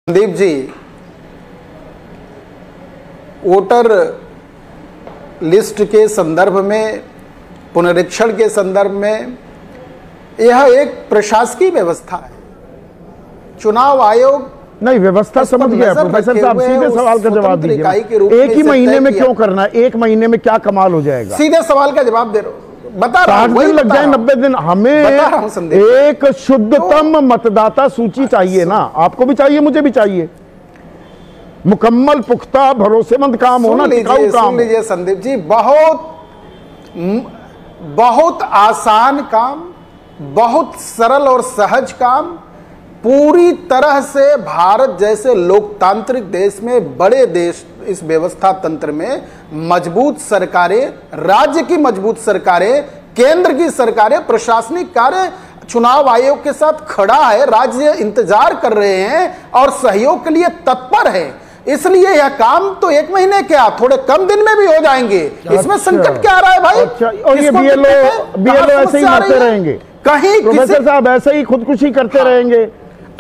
Sandeep ji, voter list के संदर्भ में, पुनरीक्षण के संदर्भ में यह एक प्रशासकीय व्यवस्था है। चुनाव आयोग नहीं, व्यवस्था समझ गया प्रोफेसर साहब, सीधे सवाल का जवाब दीजिए। एक ही महीने में क्यों करना है? एक महीने में क्या कमाल हो जाएगा? सीधे सवाल का जवाब दे रहा हूं, बता रहा हूं। 60 दिन लग जाए, 90 दिन। हमें एक शुद्धतम मतदाता सूची चाहिए ना, आपको भी चाहिए, मुझे भी चाहिए। मुकम्मल, पुख्ता, भरोसेमंद काम होना, टिकाऊ काम। सुन लीजिए संदीप जी, बहुत आसान काम, बहुत सरल और सहज काम, पूरी तरह से भारत जैसे लोकतांत्रिक देश में, बड़े देश, इस व्यवस्था तंत्र में मजबूत सरकारें, राज्य की मजबूत सरकारें, केंद्र की सरकारें, प्रशासनिक कार्य चुनाव आयोग के साथ खड़ा है। राज्य इंतजार कर रहे हैं और सहयोग के लिए तत्पर है। इसलिए यह काम तो एक महीने क्या, थोड़े कम दिन में भी हो जाएंगे। इसमें संकट क्या आ रहा है भाई? और ये बीएलओ ऐसे ही करते रहेंगे, कहीं प्रोफेसर साहब ऐसे ही खुदकुशी करते रहेंगे।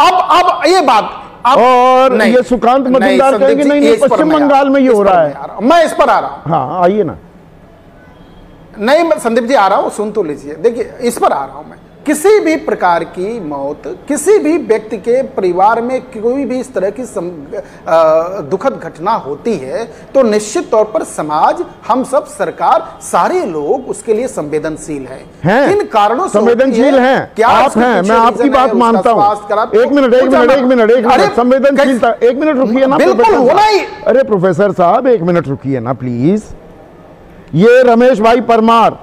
अब ये बात, और ये सुकांत मजुमदार कहेंगे नहीं, पश्चिम बंगाल में ये हो रहा है। मैं इस पर आ रहा हूं। हाँ, आइए ना। नहीं संदीप जी, आ रहा हूं, सुन तो लीजिए। देखिए, इस पर आ रहा हूं मैं। किसी भी प्रकार की मौत, किसी भी व्यक्ति के परिवार में कोई भी इस तरह की दुखद घटना होती है तो निश्चित तौर पर समाज, हम सब, सरकार, सारे लोग उसके लिए संवेदनशील हैं। इन कारणों से संवेदनशील हैं। क्या आप हैं? मैं आपकी बात मानता हूं। एक मिनट, संवेदनशीलता, एक मिनट रुकिए ना। बिल्कुल होना ही। अरे प्रोफेसर साहब, एक मिनट रुकिए ना प्लीज। ये रमेश भाई परमार,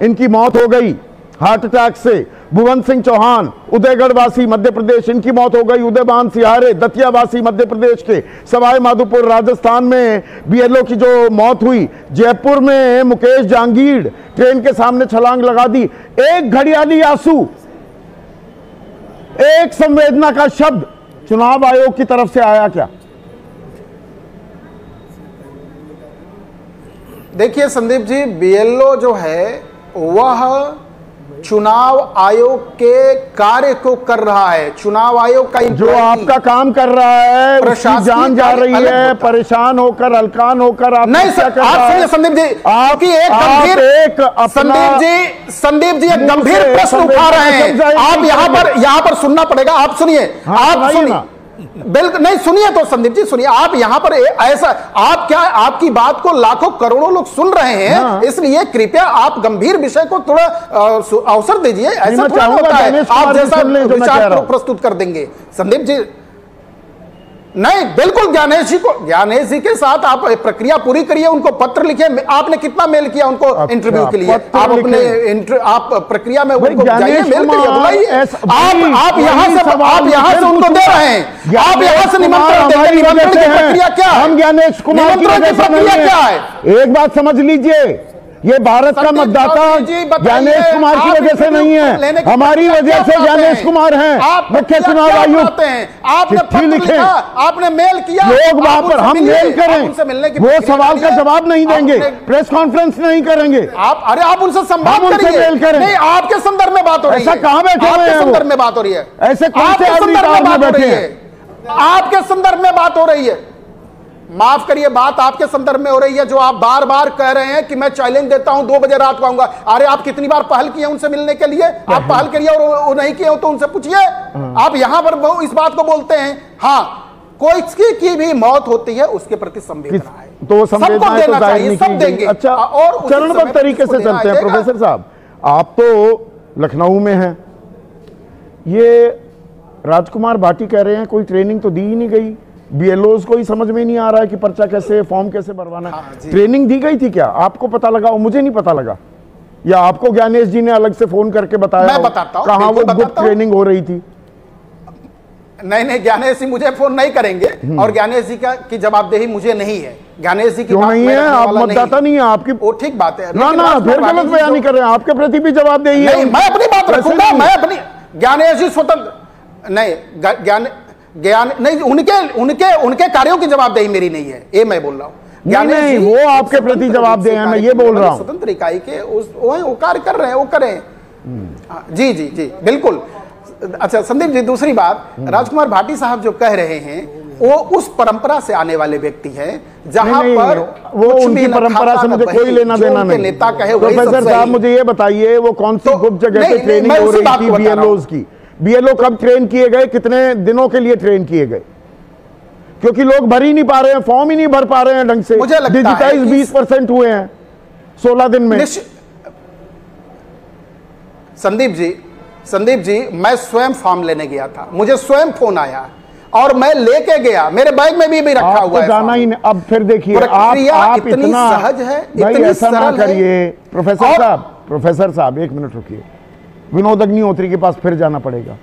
इनकी मौत हो गई हार्ट अटैक से। भुवन सिंह चौहान, उदयगढ़ वासी, मध्य प्रदेश, इनकी मौत हो गई। उदयभान सिहारे, दतिया वासी, मध्य प्रदेश के। सवाई माधोपुर, राजस्थान में बीएलओ की जो मौत हुई। जयपुर में मुकेश जहांगीर ट्रेन के सामने छलांग लगा दी। एक घड़ियाली आंसू, एक संवेदना का शब्द चुनाव आयोग की तरफ से आया क्या? देखिए संदीप जी, बीएलओ जो है वह चुनाव आयोग के कार्य को कर रहा है। चुनाव आयोग का जो आपका काम कर रहा है, उसकी जान जा रही है, परेशान होकर, हलकान होकर। आप नहीं सर, आप सुनिए संदीप जी, आपकी संदीप जी एक गंभीर प्रश्न उठा रहे हैं। आप यहाँ पर सुनना पड़ेगा। आप सुनिए, आप सुनिए, बिल्कुल नहीं, सुनिए तो संदीप जी, सुनिए। आप यहाँ पर ऐसा, आप क्या, आपकी बात को लाखों करोड़ों लोग सुन रहे हैं, इसलिए कृपया आप गंभीर विषय को थोड़ा अवसर दीजिए। ऐसा थोड़ा होता है आप जैसा विचार प्रस्तुत कर देंगे संदीप जी। नहीं, बिल्कुल ज्ञानेश जी के साथ आप प्रक्रिया पूरी करिए, उनको पत्र लिखिए। आपने कितना मेल किया उनको इंटरव्यू के लिए? आप अपने आप प्रक्रिया में उनको जाइए, मेल करिए, बुलाइए। आप यहाँ से उनको दे रहे हैं, आप यहाँ से निमंत्रण देंगे। निमंत्रण की प्रक्रिया क्या है? हम ज्ञानेश कुमार की प्रक्रिया क्या है? एक बात समझ लीजिए, ये भारत का मतदाता ज्ञानेश कुमार की वजह से नहीं है, हमारी वजह से ज्ञानेश कुमार हैं मुख्य चुनाव आयुक्त। आपने पत्र लिखा, आपने मेल किया, लोग वहां पर, हम मेल करें, वो सवाल का जवाब नहीं देंगे, प्रेस कॉन्फ्रेंस नहीं करेंगे। आप उनसे संवाद करिए। नहीं, आपके संदर्भ में बात हो रही है। ऐसा कहां बैठे हुए हैं? संदर्भ में बात हो रही है। ऐसे कौन से आदमी बैठे हैं? आपके संदर्भ में बात हो रही है। माफ करिए, बात आपके संदर्भ में हो रही है। जो आप बार बार कह रहे हैं कि मैं चैलेंज देता हूं 2 बजे रात को आऊंगा। अरे आप कितनी बार पहल किए उनसे मिलने के लिए? आप पहल करिए, और वो नहीं किए हो तो उनसे पूछिए। आप यहां पर इस बात को बोलते हैं। हाँ, कोई की भी मौत होती है, उसके प्रति संवेदना है, तो वो संवेदना सबको देना चाहिए, सब देंगे। अच्छा, और चरणबद्ध तरीके से चलते हैं। प्रोफेसर साहब, आप तो लखनऊ में हैं, ये राजकुमार भाटी कह रहे हैं कोई ट्रेनिंग तो दी ही नहीं गई। बीएलओज को ही समझ में नहीं आ रहा है कि पर्चा कैसे, फॉर्म कैसे भरवाना है। हाँ, ट्रेनिंग दी गई थी क्या? आपको पता लगा? और मुझे नहीं पता लगा, या आपको ज्ञानेश जी ने अलग से फोन करके बताया? मैं बताता हूं कहां वो गुप्त ट्रेनिंग हो रही थी? नहीं, ज्ञानेश जी मुझे फोन नहीं करेंगे, और ज्ञानेश जी की जवाबदेही मुझे नहीं है। ज्ञानेश जी की क्यों नहीं है? आप मतदाता नहीं है आपकी। वो ठीक बात है ना, फिर गलत बयान नहीं कर रहे हैं, आपके प्रति भी जवाबदेही है। मैं अपनी बात रखूंगा, मैं अपनी। ज्ञानेश जी स्वतंत्र नहीं, ज्ञान नहीं, उनके कार्यों की जवाबदेही मेरी नहीं है, ये मैं बोल रहा हूं। नहीं, वो आपके प्रति जवाबदेह है, मैं ये बोल रहा हूं। स्वतंत्र इकाई के वो कार्य कर रहे हैं, वो करें। जी, बिल्कुल। अच्छा संदीप जी, दूसरी बात, राजकुमार भाटी साहब जो कह रहे हैं वो उस परंपरा से आने वाले व्यक्ति हैं जहां पर वो उनकी परंपरा से मुझे कोई लेना देना नहीं। नेता कहे प्रोफेसर साहब मुझे ये बताइए वो कौन सी गुप्त जगह पे ट्रेनिंग हो रही थी बीएलओज की? बीएलओ कब ट्रेन किए गए, कितने दिनों के लिए ट्रेन किए गए? क्योंकि लोग भर ही नहीं पा रहे हैं, फॉर्म ही नहीं भर पा रहे हैं ढंग से। डिजिटाइज 20% हुए हैं 16 दिन में। संदीप जी, मैं स्वयं फॉर्म लेने गया था, मुझे स्वयं फोन आया और मैं लेके गया, मेरे बैग में भी रखा हुआ है। जाना ही नहीं। अब फिर देखिए आप इतना सहज है, भाई ऐसा ना करिए। प्रोफेसर साहब 1 मिनट रुकिए, विनोद अग्निहोत्री के पास फिर जाना पड़ेगा।